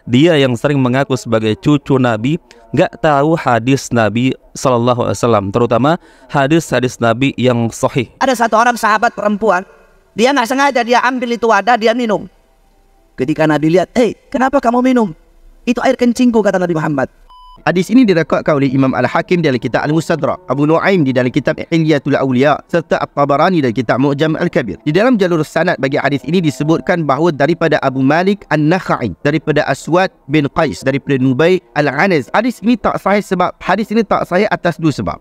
dia yang sering mengaku sebagai cucu Nabi, nggak tahu hadis Nabi Sallallahu Alaihi Wasallam, terutama hadis-hadis Nabi yang sahih. Ada satu orang sahabat perempuan, dia nggak sengaja dia ambil itu wadah, dia minum. Ketika Nabi lihat, kenapa kamu minum? Itu air kencingku, kata Nabi Muhammad. Hadis ini direkodkan oleh Imam Al-Hakim dalam kitab Al-Mustadrak, Abu Nuaim di dalam kitab Hilyatul Awliya, serta At-Tabarani dalam kitab Mu'jam Al-Kabir. Di dalam jalur sanad bagi hadis ini disebutkan bahawa daripada Abu Malik An-Nakhai, daripada Aswad bin Qais, daripada Nubay Al-Anaz. Hadis ini tak sahih atas dua sebab.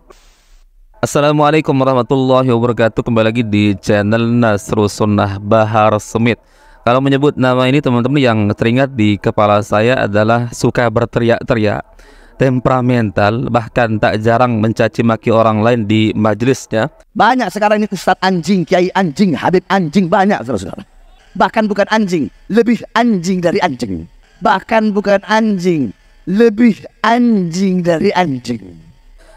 Assalamualaikum warahmatullahi wabarakatuh. Kembali lagi di channel Nasrus Sunnah Bahar Smith. Kalau menyebut nama ini teman-teman, yang teringat di kepala saya adalah suka berteriak-teriak, temperamental, bahkan tak jarang mencaci maki orang lain di majelisnya. Banyak sekarang ini ustaz anjing, kiai anjing, habib anjing, banyak saudara. Bahkan bukan anjing, lebih anjing dari anjing. Bahkan bukan anjing, lebih anjing dari anjing.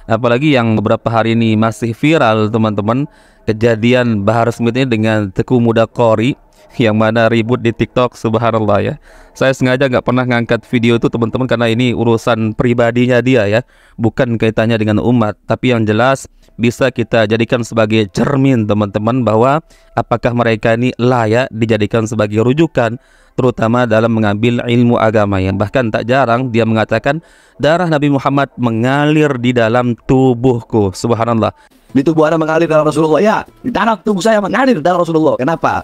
Apalagi yang beberapa hari ini masih viral teman-teman, kejadian Bahar Smith ini dengan Teku Muda Qori, yang mana ribut di TikTok. Subhanallah ya. Saya sengaja nggak pernah ngangkat video itu teman-teman, karena ini urusan pribadinya dia ya, bukan kaitannya dengan umat. Tapi yang jelas bisa kita jadikan sebagai cermin teman-teman, bahwa apakah mereka ini layak dijadikan sebagai rujukan, terutama dalam mengambil ilmu agama. Yang bahkan tak jarang dia mengatakan darah Nabi Muhammad mengalir di dalam tubuhku. Subhanallah. Di tubuh Anda mengalir darah Rasulullah. Ya, di tanah tubuh saya mengalir darah Rasulullah. Kenapa?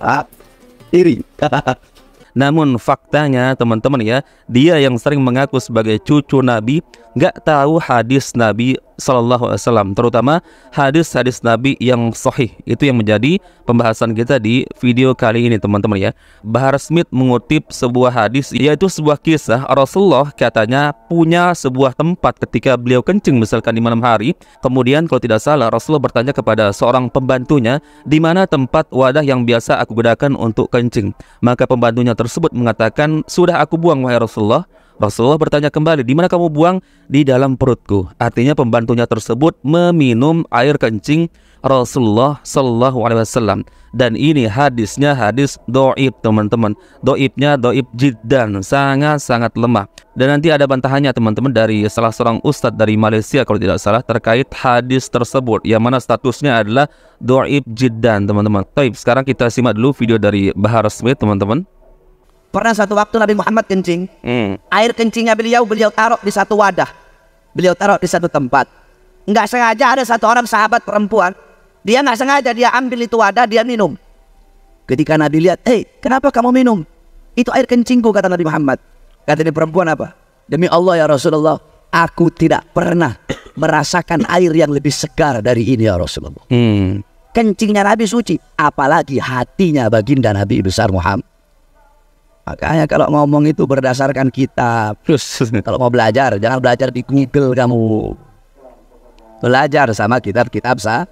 Iri. Namun faktanya teman-teman ya, dia yang sering mengaku sebagai cucu Nabi, nggak tahu hadis Nabi Sallallahu Alaihi Wasallam, terutama hadis-hadis Nabi yang sahih. Itu yang menjadi pembahasan kita di video kali ini teman-teman ya. Bahar Smith mengutip sebuah hadis, yaitu sebuah kisah Rasulullah katanya punya sebuah tempat ketika beliau kencing, misalkan di malam hari. Kemudian kalau tidak salah Rasulullah bertanya kepada seorang pembantunya, di mana tempat wadah yang biasa aku gunakan untuk kencing. Maka pembantunya tersebut mengatakan, sudah aku buang wahai Rasulullah. Rasulullah bertanya kembali, di mana kamu buang? Di dalam perutku. Artinya pembantunya tersebut meminum air kencing Rasulullah Sallallahu Alaihi Wasallam. Dan ini hadisnya hadis doib teman-teman. Doibnya doib jiddan, sangat-sangat lemah. Dan nanti ada bantahannya teman-teman dari salah seorang ustadz dari Malaysia kalau tidak salah, terkait hadis tersebut, yang mana statusnya adalah doib jiddan teman-teman. Baik, sekarang kita simak dulu video dari Bahar Smith teman-teman. Pernah satu waktu Nabi Muhammad kencing, air kencingnya beliau taruh di satu wadah, beliau taruh di satu tempat. Nggak sengaja ada satu orang sahabat perempuan, dia nggak sengaja dia ambil itu wadah, dia minum. Ketika Nabi lihat, kenapa kamu minum? Itu air kencingku, kata Nabi Muhammad. Kata ini perempuan apa? Demi Allah ya Rasulullah, aku tidak pernah merasakan air yang lebih segar dari ini ya Rasulullah. Kencingnya Nabi suci, apalagi hatinya baginda Nabi besar Muhammad. Makanya kalau ngomong itu berdasarkan kitab. Kalau mau belajar, jangan belajar di Google kamu. Belajar sama kitab-kitab salah.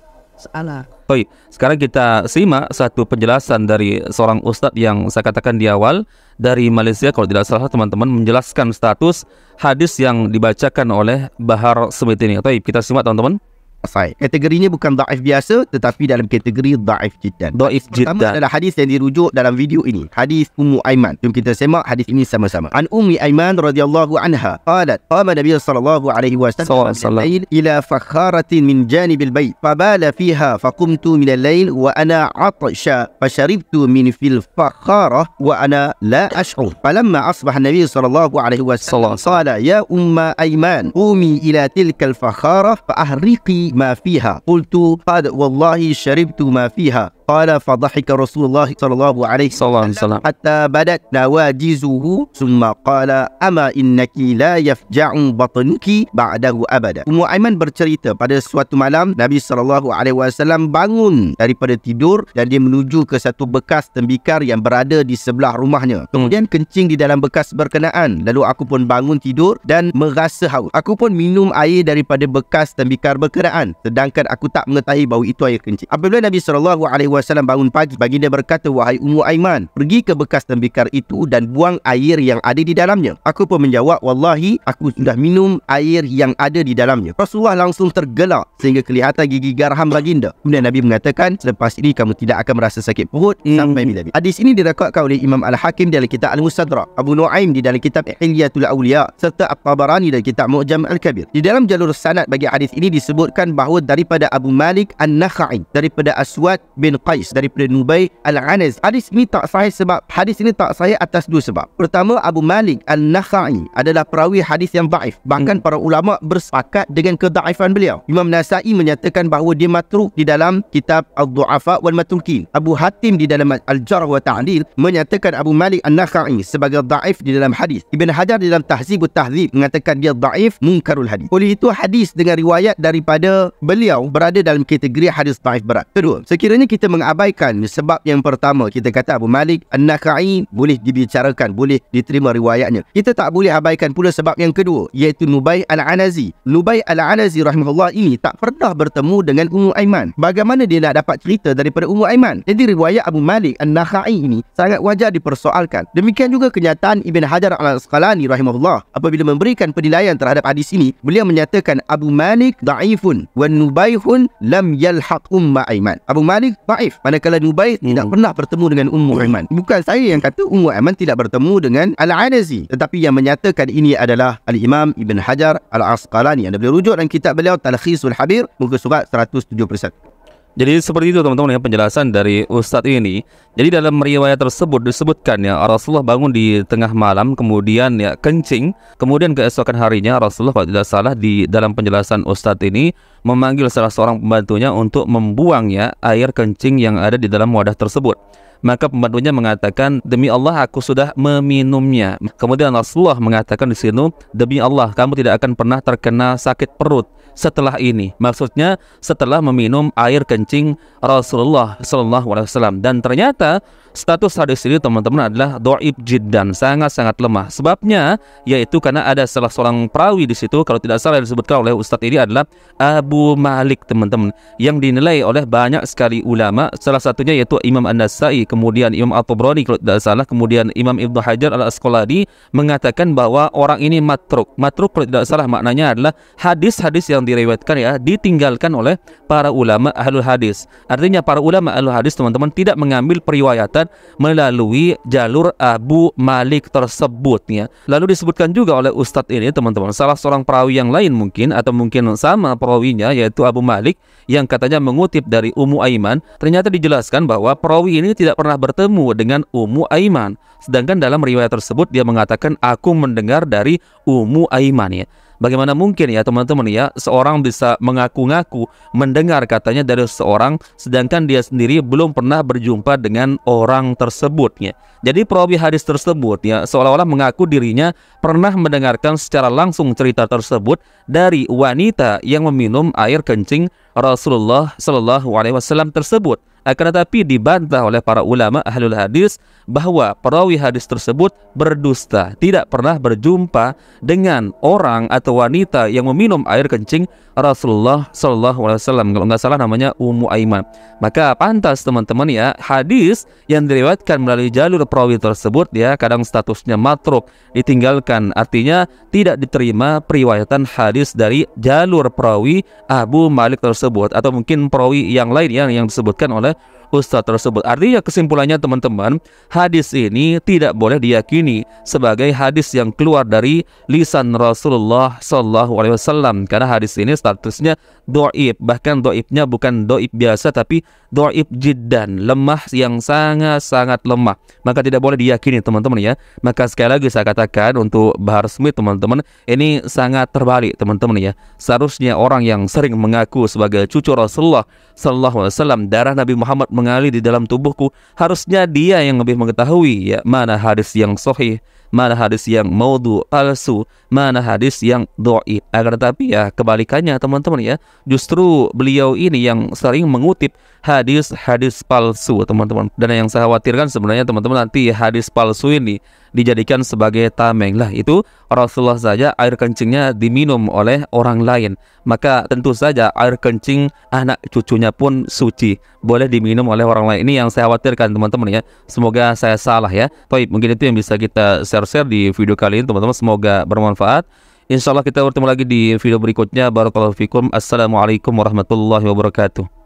Baik, sekarang kita simak satu penjelasan dari seorang ustadz yang saya katakan di awal, dari Malaysia kalau tidak salah teman-teman, menjelaskan status hadis yang dibacakan oleh Bahar Smith ini. Baik, kita simak teman-teman. Kategorinya bukan dhaif biasa, tetapi dalam kategori dhaif jiddan. Dhaif jiddan. Pertama adalah hadis yang dirujuk dalam video ini, hadis Ummu Aiman. Jom kita semak hadis ini sama-sama. An Ummi Aiman radhiyallahu anha qalat qama Nabi sallallahu alaihi wasallam al-lail ila fakharatin min janibil bait fabala fiha faqumtu min al-lail wa ana atsha fasharibtu min fil fakharah wa ana la ash'ur. Falamma asbaha Nabi sallallahu alaihi wasallam qala ya Umma Aiman qumi ila tilka al-fakharah fa ahriqi ما فيها قلت قد والله شربت ما فيها قال فضحك رسول الله صلى الله عليه وسلم حتى بدت نواجزه ثم قال أما إنك لا يفجع بطنك بعده أبدا. Ummu Aiman bercerita, pada suatu malam Nabi SAW bangun daripada tidur dan dia menuju ke satu bekas tembikar yang berada di sebelah rumahnya. Kemudian kencing di dalam bekas berkenaan. Lalu aku pun bangun tidur dan merasa haus. Aku pun minum air daripada bekas tembikar berkenaan, sedangkan aku tak mengetahui bahawa itu air kencing. Apabila Nabi SAW wasallam bangun pagi, baginda berkata, "Wahai Ummu Aiman, pergi ke bekas tembikar itu dan buang air yang ada di dalamnya." Aku pun menjawab, "Wallahi, aku sudah minum air yang ada di dalamnya." Rasulullah langsung tergelak sehingga kelihatan gigi garham baginda. Kemudian Nabi mengatakan, "Selepas ini kamu tidak akan merasa sakit perut sampai bila." Hadis ini direkodkan oleh Imam Al-Hakim dalam kitab Al-Mustadrak, Abu Nuaim di dalam kitab Hilyatul Awliya, serta At-Tabarani dalam kitab Mu'jam Al-Kabir. Di dalam jalur sanad bagi hadis ini disebutkan bahawa daripada Abu Malik An-Nakhai, daripada Aswad bin Qais, daripada Nubay Al-Anaz. Hadis ini tak sahih sebab hadis ini tak sahih atas dua sebab. Pertama, Abu Malik An-Nakhai adalah perawi hadis yang dhaif. Bahkan para ulama bersepakat dengan kedhaifan beliau. Imam Nasa'i menyatakan bahawa dia matruk di dalam kitab Ad-Du'afa wal Matrukin. Abu Hatim di dalam Al-Jarh wa Ta'dil menyatakan Abu Malik An-Nakhai sebagai dhaif di dalam hadis. Ibn Hajar di dalam Tahzibut Tahzib mengatakan dia dhaif munkarul hadis. Oleh itu hadis dengan riwayat daripada beliau berada dalam kategori hadis dhaif berat. Kedua, sekiranya kita mengabaikan sebab yang pertama, kita kata Abu Malik An-Nakhai boleh dibicarakan, boleh diterima riwayatnya. Kita tak boleh abaikan pula sebab yang kedua, iaitu Nubay Al-Anazi. Nubay Al-Anazi rahimahullah ini tak pernah bertemu dengan Ummu Aiman. Bagaimana dia nak dapat cerita daripada Ummu Aiman? Jadi riwayat Abu Malik An-Nakhai ini sangat wajar dipersoalkan. Demikian juga kenyataan Ibn Hajar Al-Asqalani rahimahullah apabila memberikan penilaian terhadap hadis ini, beliau menyatakan Abu Malik da'ifun wa Nubayhun lam yalhaq Umma Aiman. Abu Malik dhaif, manakala Nubay tidak pernah bertemu dengan Ummu Aiman. Bukan saya yang kata Ummu Aiman tidak bertemu dengan Al-Anazi, tetapi yang menyatakan ini adalah Al-Imam Ibn Hajar Al-Asqalani. Anda boleh rujuk dalam kitab beliau Talkhisul Habir muka surat 171. Jadi seperti itu teman-teman ya penjelasan dari Ustadz ini. Jadi dalam riwayat tersebut disebutkan ya Rasulullah bangun di tengah malam, kemudian ya kencing, kemudian keesokan harinya Rasulullah kalau tidak salah di dalam penjelasan Ustadz ini memanggil salah seorang pembantunya untuk membuang ya air kencing yang ada di dalam wadah tersebut. Maka pembantunya mengatakan, "Demi Allah aku sudah meminumnya." Kemudian Rasulullah mengatakan di sini, "Demi Allah kamu tidak akan pernah terkena sakit perut setelah ini." Maksudnya setelah meminum air kencing Rasulullah SAW. Dan ternyata status hadis ini teman-teman adalah dhaif jiddan, sangat-sangat lemah. Sebabnya yaitu karena ada salah seorang perawi di situ, kalau tidak salah disebutkan oleh Ustadz ini adalah Abu Malik teman-teman, yang dinilai oleh banyak sekali ulama. Salah satunya yaitu Imam An-Nasa'i, kemudian Imam At-Tabrani kalau tidak salah, kemudian Imam Ibn Hajar Al-Asqalani mengatakan bahwa orang ini matruk. Matruk kalau tidak salah maknanya adalah hadis-hadis yang diriwayatkan ya ditinggalkan oleh para ulama ahlul hadis. Artinya para ulama ahlul hadis teman-teman tidak mengambil periwayatan melalui jalur Abu Malik tersebut ya. Lalu disebutkan juga oleh Ustadz ini teman-teman, salah seorang perawi yang lain mungkin atau mungkin sama perawinya yaitu Abu Malik yang katanya mengutip dari Ummu Aiman. Ternyata dijelaskan bahwa perawi ini tidak pernah bertemu dengan Ummu Aiman. Sedangkan dalam riwayat tersebut dia mengatakan aku mendengar dari Ummu Aiman ya. Bagaimana mungkin ya teman-teman ya seorang bisa mengaku-ngaku mendengar katanya dari seorang sedangkan dia sendiri belum pernah berjumpa dengan orang tersebut ya. Jadi perawi hadis tersebut ya seolah-olah mengaku dirinya pernah mendengarkan secara langsung cerita tersebut dari wanita yang meminum air kencing Rasulullah SAW tersebut. Akan tetapi dibantah oleh para ulama ahlul hadis bahwa perawi hadis tersebut berdusta, tidak pernah berjumpa dengan orang atau wanita yang meminum air kencing Rasulullah SAW. Kalau nggak salah namanya Ummu Aiman. Maka pantas teman-teman ya hadis yang diriwayatkan melalui jalur perawi tersebut ya kadang statusnya matruk, ditinggalkan, artinya tidak diterima periwayatan hadis dari jalur perawi Abu Malik tersebut atau mungkin perawi yang lain yang disebutkan oleh Ustadz tersebut. Artinya kesimpulannya teman-teman, hadis ini tidak boleh diyakini sebagai hadis yang keluar dari lisan Rasulullah SAW karena hadis ini statusnya dhaif, bahkan dhaifnya bukan dhaif biasa tapi dhaif jiddan, lemah yang sangat-sangat lemah. Maka tidak boleh diyakini teman-teman ya. Maka sekali lagi saya katakan untuk Bahar Smith teman-teman, ini sangat terbalik teman-teman ya. Seharusnya orang yang sering mengaku sebagai cucu Rasulullah SAW, darah Nabi Muhammad mengalir di dalam tubuhku, harusnya dia yang lebih mengetahui ya mana hadis yang sahih, mana hadis yang maudhu, palsu, mana hadis yang dhaif. Akan tetapi ya kebalikannya teman-teman ya, justru beliau ini yang sering mengutip hadis-hadis palsu teman-teman. Dan yang saya khawatirkan sebenarnya teman-teman, nanti hadis palsu ini dijadikan sebagai tameng. Lah itu Rasulullah saja air kencingnya diminum oleh orang lain, maka tentu saja air kencing anak cucunya pun suci, boleh diminum oleh orang lain. Ini yang saya khawatirkan teman-teman ya. Semoga saya salah ya. Baik, mungkin itu yang bisa kita share-share di video kali ini teman-teman. Semoga bermanfaat. Insyaallah kita bertemu lagi di video berikutnya. Barakallahu fikum. Assalamualaikum warahmatullahi wabarakatuh.